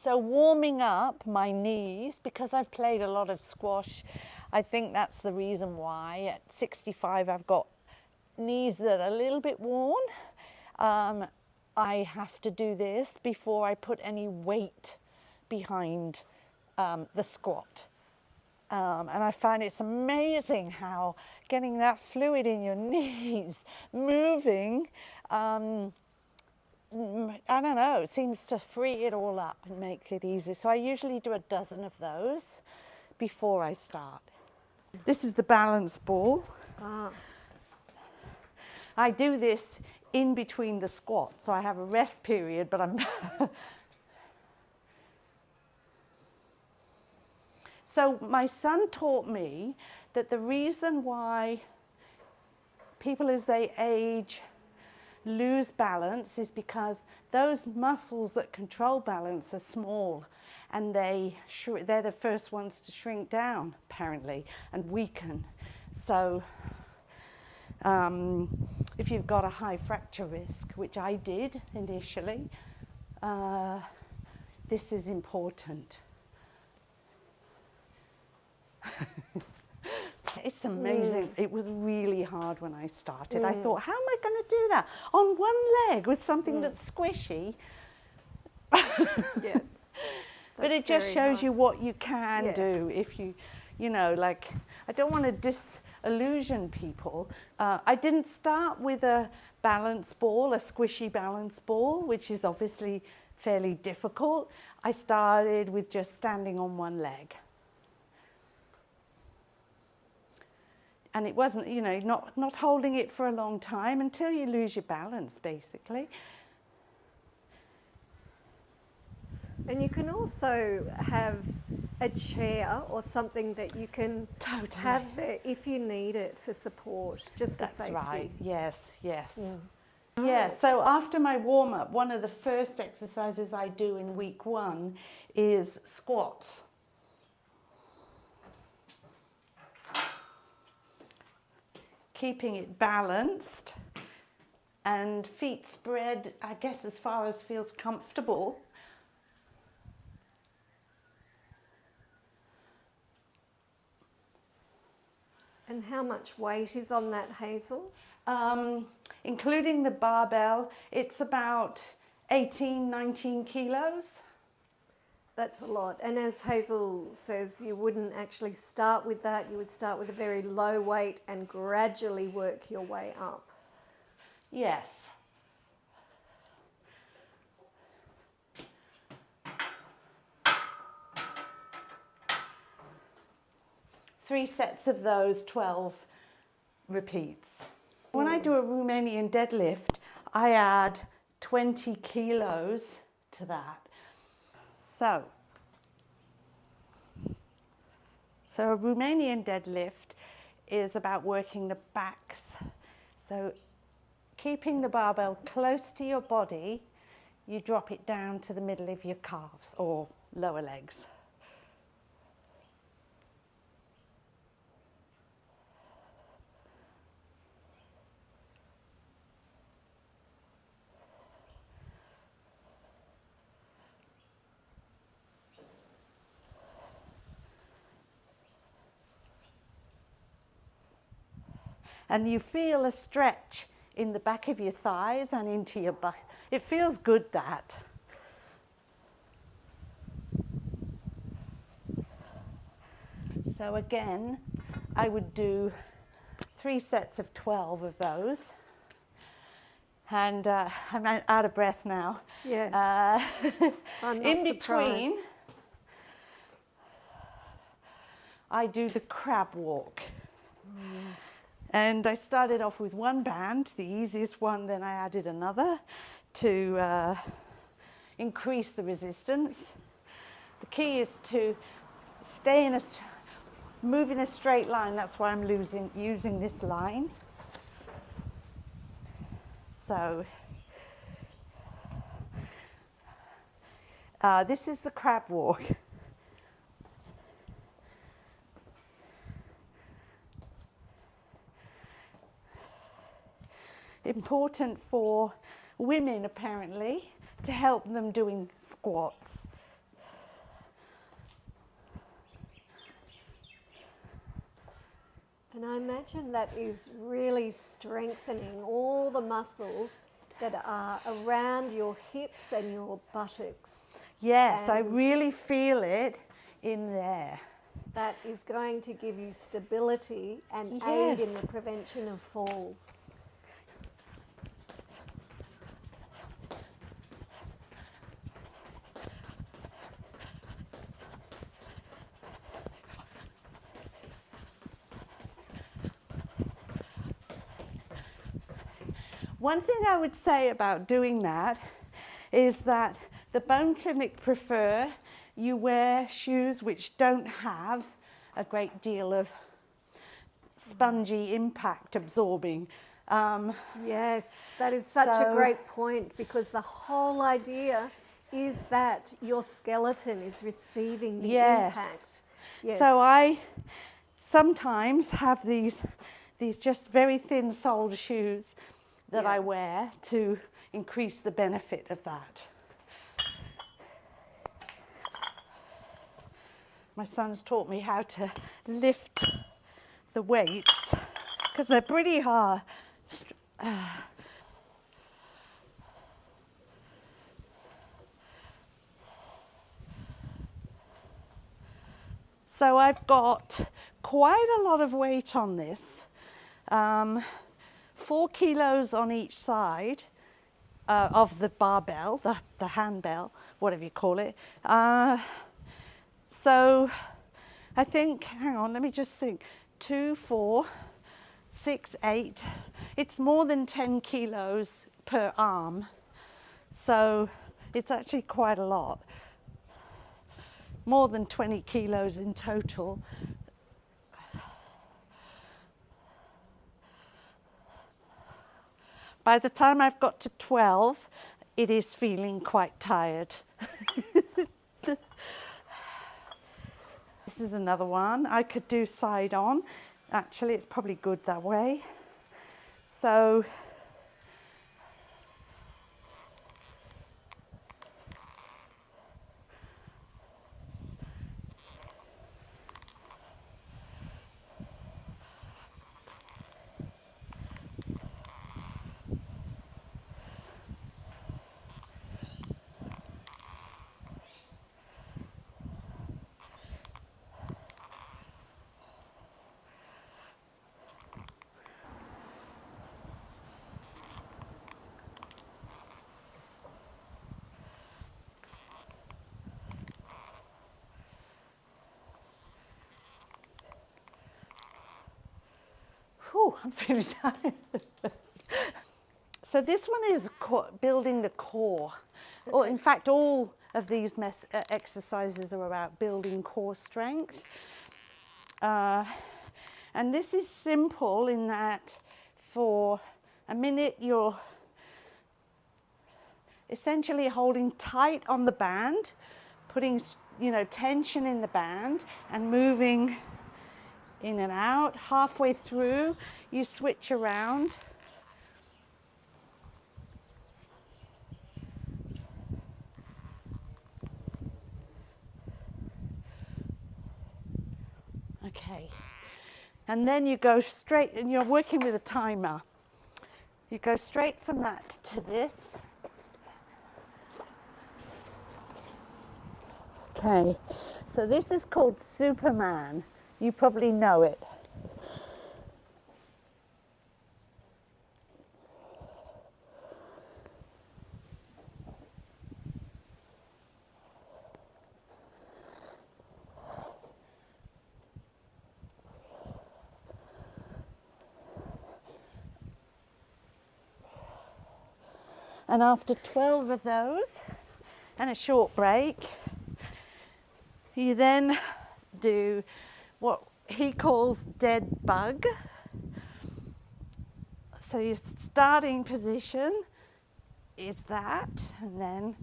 So warming up my knees, because I've played a lot of squash, I think that's the reason why at 65 I've got knees that are a little bit worn. I have to do this before I put any weight behind the squat. And I find it's amazing how getting that fluid in your knees, moving, I don't know, it seems to free it all up and make it easy. So I usually do a dozen of those before I start. This is the balance ball. Ah. I do this in between the squats, so I have a rest period, but I'm... So my son taught me that the reason why people as they age lose balance is because those muscles that control balance are small, and they're the first ones to shrink down, apparently, and weaken. So if you've got a high fracture risk, which I did initially, this is important. It's amazing. It was really hard when I started. I thought, how am I going to do that on one leg with something that's squishy? Yeah. But it just shows you what you can do if you know, like, I don't want to disillusion people. I didn't start with a balance ball, a squishy balance ball, which is obviously fairly difficult. I started with just standing on one leg. And it wasn't, you know, not holding it for a long time until you lose your balance, basically. And you can also have a chair or something that you can have there if you need it for support, just for safety. That's right, yes, yes. Yeah. Yeah, so after my warm-up, one of the first exercises I do in week 1 is squats. Keeping it balanced and feet spread, I guess, as far as feels comfortable. And how much weight is on that, Hazel? Including the barbell, it's about 18, 19 kilos. That's a lot. And as Hazel says, you wouldn't actually start with that. You would start with a very low weight and gradually work your way up. Yes. Three sets of those, 12 repeats. When I do a Romanian deadlift, I add 20 kilos to that. So a Romanian deadlift is about working the backs. So keeping the barbell close to your body, you drop it down to the middle of your calves or lower legs. And you feel a stretch in the back of your thighs and into your butt. It feels good, that. So again, I would do 3 sets of 12 of those. And I'm out of breath now. Yes. I'm not in surprised. between, I do the crab walk. Yes. And I started off with one band, the easiest one, then I added another to increase the resistance. The key is to stay move in a straight line. That's why I'm using this line. So this is the crab walk. Important for women, apparently, to help them doing squats. And I imagine that is really strengthening all the muscles that are around your hips and your buttocks. Yes, I And really feel it in there. that is going to give you stability and aid in Yes. the prevention of falls. One thing I would say about doing that is that the bone clinic prefer you wear shoes which don't have a great deal of spongy impact absorbing. Yes, that is such a So- great point, because the whole idea is that your skeleton is receiving the Yes. impact. Yes. So I sometimes have these just very thin soled shoes that Yeah. I wear to increase the benefit of that. My son's taught me how to lift the weights because they're pretty hard. So I've got quite a lot of weight on this, 4 kilos on each side of the barbell, the handbell, whatever you call it. So I think, hang on, let me just think, 2, 4, 6, 8. It's more than 10 kilos per arm. So it's actually quite a lot. More than 20 kilos in total. By the time I've got to 12, it is feeling quite tired. This is another one. I could do side on. Actually, it's probably good that way. So whew, I'm feeling tired. So this one is building the core. Or in fact, all of these exercises are about building core strength. And this is simple in that for a minute you're essentially holding tight on the band, putting tension in the band and moving in and out. Halfway through, you switch around. Okay. And then you go straight, and you're working with a timer. You go straight from that to this. Okay, so this is called Superman. You probably know it. And after 12 of those and a short break, you then do what he calls dead bug. So your starting position is that, and then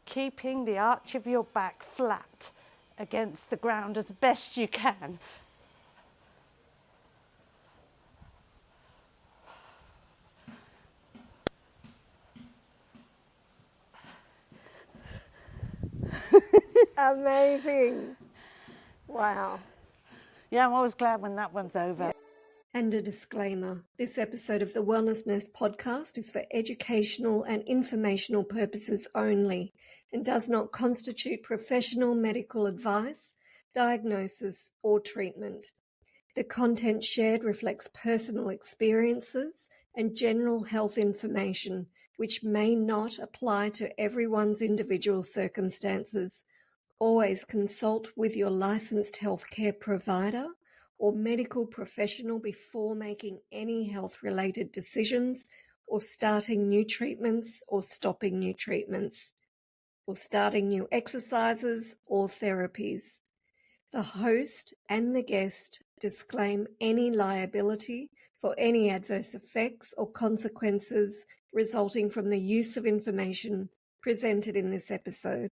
keeping the arch of your back flat against the ground as best you can. Amazing. Wow. Yeah, I'm always glad when that one's over. And a disclaimer, this episode of the Wellness Nurse podcast is for educational and informational purposes only and does not constitute professional medical advice, diagnosis, or treatment. The content shared reflects personal experiences and general health information, which may not apply to everyone's individual circumstances. Always consult with your licensed healthcare provider or medical professional before making any health-related decisions or starting new treatments or stopping new treatments or starting new exercises or therapies. The host and the guest disclaim any liability for any adverse effects or consequences resulting from the use of information presented in this episode.